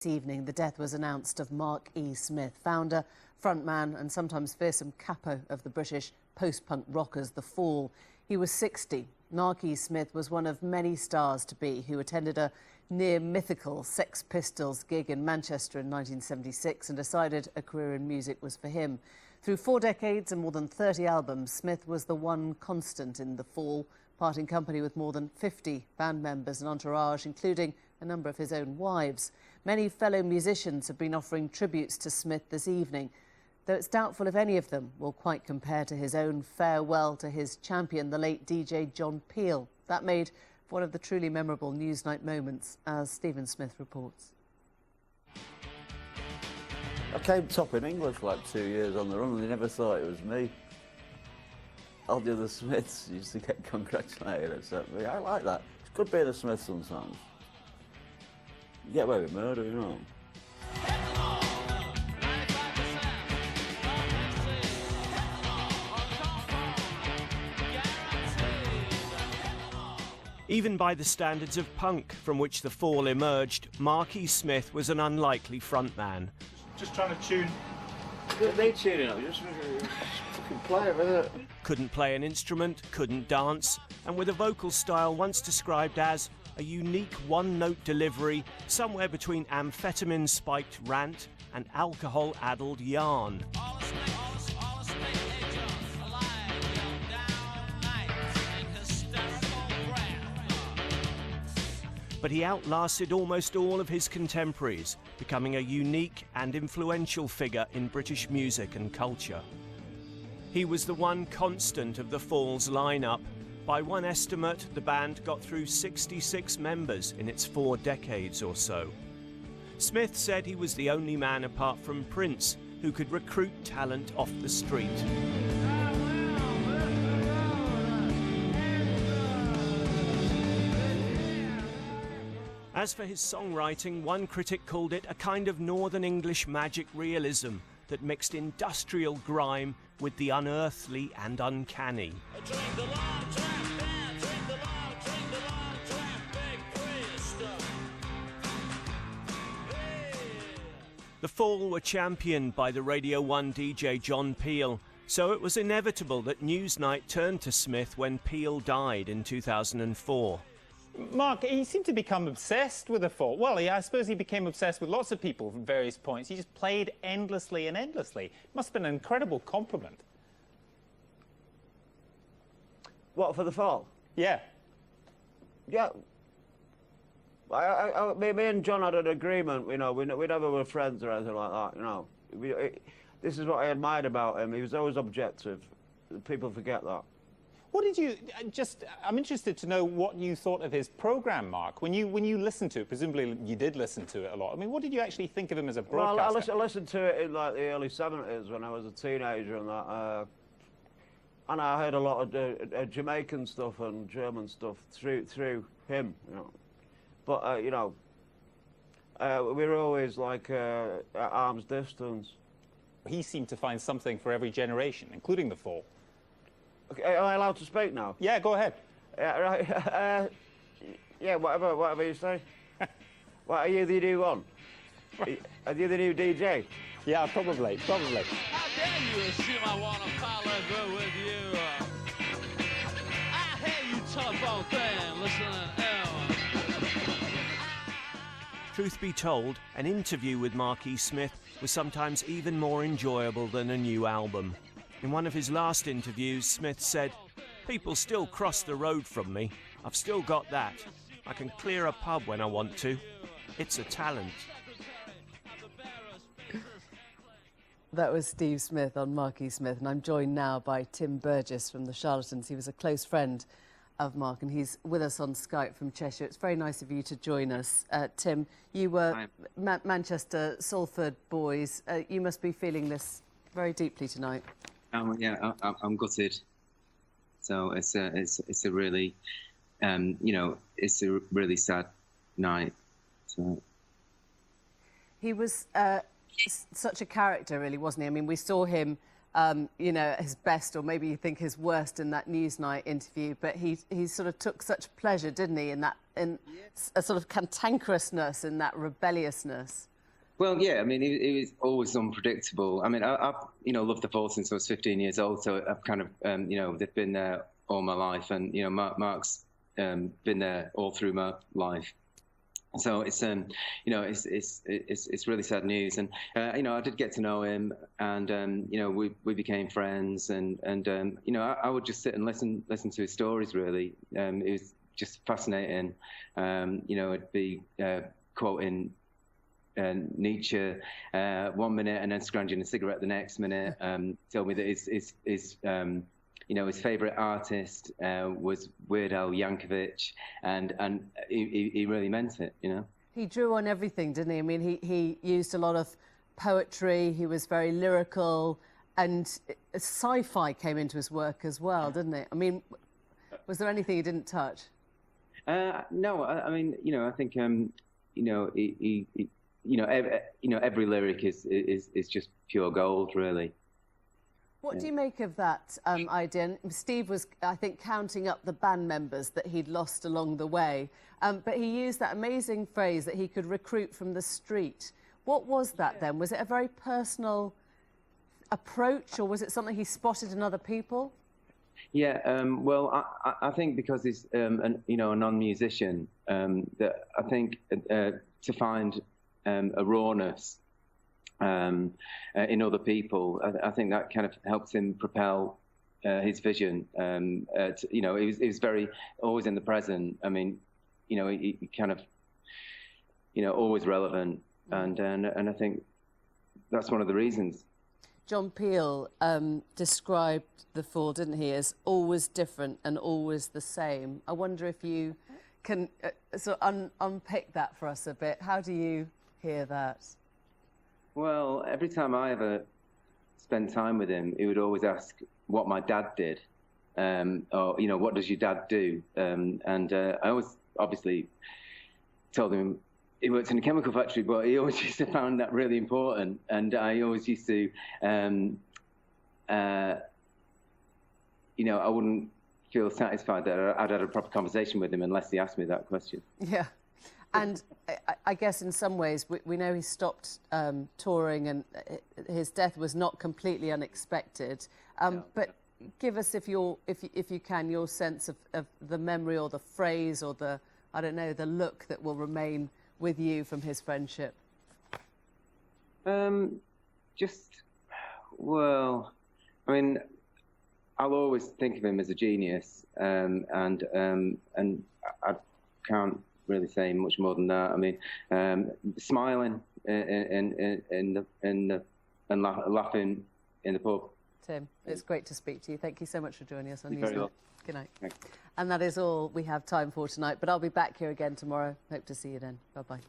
This evening, the death was announced of Mark E. Smith, founder, frontman and sometimes fearsome capo of the British post-punk rockers The Fall. He was 60. Mark E. Smith was one of many stars to be who attended a near-mythical Sex Pistols gig in Manchester in 1976 and decided a career in music was for him. Through 4 decades and more than 30 albums, Smith was the one constant in The Fall, parting company with more than 50 band members and entourage, including a number of his own wives. Many fellow musicians have been offering tributes to Smith this evening, though it's doubtful if any of them will quite compare to his own farewell to his champion, the late DJ John Peel. That made for one of the truly memorable Newsnight moments, as Stephen Smith reports. I came top in English for like 2 years on the run and they never thought it was me. All the other Smiths used to get congratulated except me. I like that. It could be the Smiths sometimes. You get away with murder, you know. Even by the standards of punk from which The Fall emerged, Mark E. Smith was an unlikely frontman. Just trying to tune. They tuning up, just fucking play it, isn't it? Couldn't play an instrument, couldn't dance, and with a vocal style once described as a unique one-note delivery somewhere between amphetamine-spiked rant and alcohol-addled yarn. But he outlasted almost all of his contemporaries, becoming a unique and influential figure in British music and culture. He was the one constant of The Fall's lineup. By one estimate, the band got through 66 members in its 4 decades or so. Smith said he was the only man apart from Prince who could recruit talent off the street. As for his songwriting, one critic called it a kind of Northern English magic realism that mixed industrial grime with the unearthly and uncanny. The Fall were championed by the Radio 1 DJ John Peel, so it was inevitable that Newsnight turned to Smith when Peel died in 2004. Mark, he seemed to become obsessed with The Fall. Well, I suppose he became obsessed with lots of people from various points. He just played endlessly and endlessly. It must have been an incredible compliment. What, for The Fall? Yeah. Yeah. Me and John had an agreement, you know, we never were friends or anything like that, you know. This is what I admired about him. He was always objective. People forget that. What did you, I'm interested to know what you thought of his programme, Mark. When you listened to it, presumably you did listen to it a lot. I mean, what did you actually think of him as a broadcaster? Well, I listened to it in like the early 70s when I was a teenager and that. And I heard a lot of Jamaican stuff and German stuff through him, you know. But, you know, we were always like at arm's distance. He seemed to find something for every generation, including The Fall. Okay, am I allowed to speak now? Yeah, go ahead. Yeah, right. Yeah, whatever you say. What, are you the new one? Are you the new DJ? Yeah, probably. How dare you assume I want to follow through with you? I hear you telephone thing, listening. Truth be told, an interview with Mark E. Smith was sometimes even more enjoyable than a new album. In one of his last interviews, Smith said, "People still cross the road from me. I've still got that. I can clear a pub when I want to. It's a talent." That was Steve Smith on Mark E. Smith, and I'm joined now by Tim Burgess from the Charlatans. He was a close friend of Mark, and he's with us on Skype from Cheshire. It's very nice of you to join us. Tim, you were Manchester Salford boys. You must be feeling this very deeply tonight. Yeah, I'm gutted. So it's a really, you know, it's a really sad night. So. He was such a character, really, wasn't he? I mean, we saw him you know, his best or maybe you think his worst in that Newsnight interview, but he sort of took such pleasure, didn't he, in that, a sort of cantankerousness, in that rebelliousness. Well, yeah, I mean, it was always unpredictable. I mean, I've loved the Fall since I was 15 years old, so I've kind of, they've been there all my life, and Mark's been there all through my life. So it's it's really sad news, and I did get to know him, and we became friends, and I would just sit and listen to his stories. Really, it was just fascinating. It'd be quoting Nietzsche 1 minute and then scrounging a cigarette the next minute. Told me that his favourite artist was Weird Al Yankovic, and he really meant it. He drew on everything, didn't he? I mean, he used a lot of poetry. He was very lyrical, and sci-fi came into his work as well, didn't it? I mean, was there anything he didn't touch? No, I mean, I think every lyric is just pure gold, really. What do you make of that idea? And Steve was, I think, counting up the band members that he'd lost along the way, but he used that amazing phrase that he could recruit from the street. What was that then? Was it a very personal approach, or was it something he spotted in other people? Yeah, well, I think because he's a non-musician, that I think to find a rawness in other people, I think that kind of helps him propel his vision. He was very always in the present. I mean, he kind of always relevant, and I think that's one of the reasons. John Peel described the Fall, didn't he, as always different and always the same. I wonder if you can sort of unpick that for us a bit. How do you hear that? Well, every time I ever spent time with him, he would always ask what my dad did, or what does your dad do? I always obviously told him he worked in a chemical factory, but he always used to find that really important, and I always used to, I wouldn't feel satisfied that I'd had a proper conversation with him unless he asked me that question. Yeah. And I guess in some ways we know he stopped touring, and his death was not completely unexpected. But give us, if you can, your sense of the memory or the phrase or the look that will remain with you from his friendship. Well, I mean, I'll always think of him as a genius, and I can't really say much more than that. I mean, smiling and laughing in the pub. Tim, it's great to speak to you. Thank you so much for joining us on You're very Newsnight. welcome. Good night. Thanks. And that is all we have time for tonight, but I'll be back here again tomorrow. Hope to see you then. Bye-bye.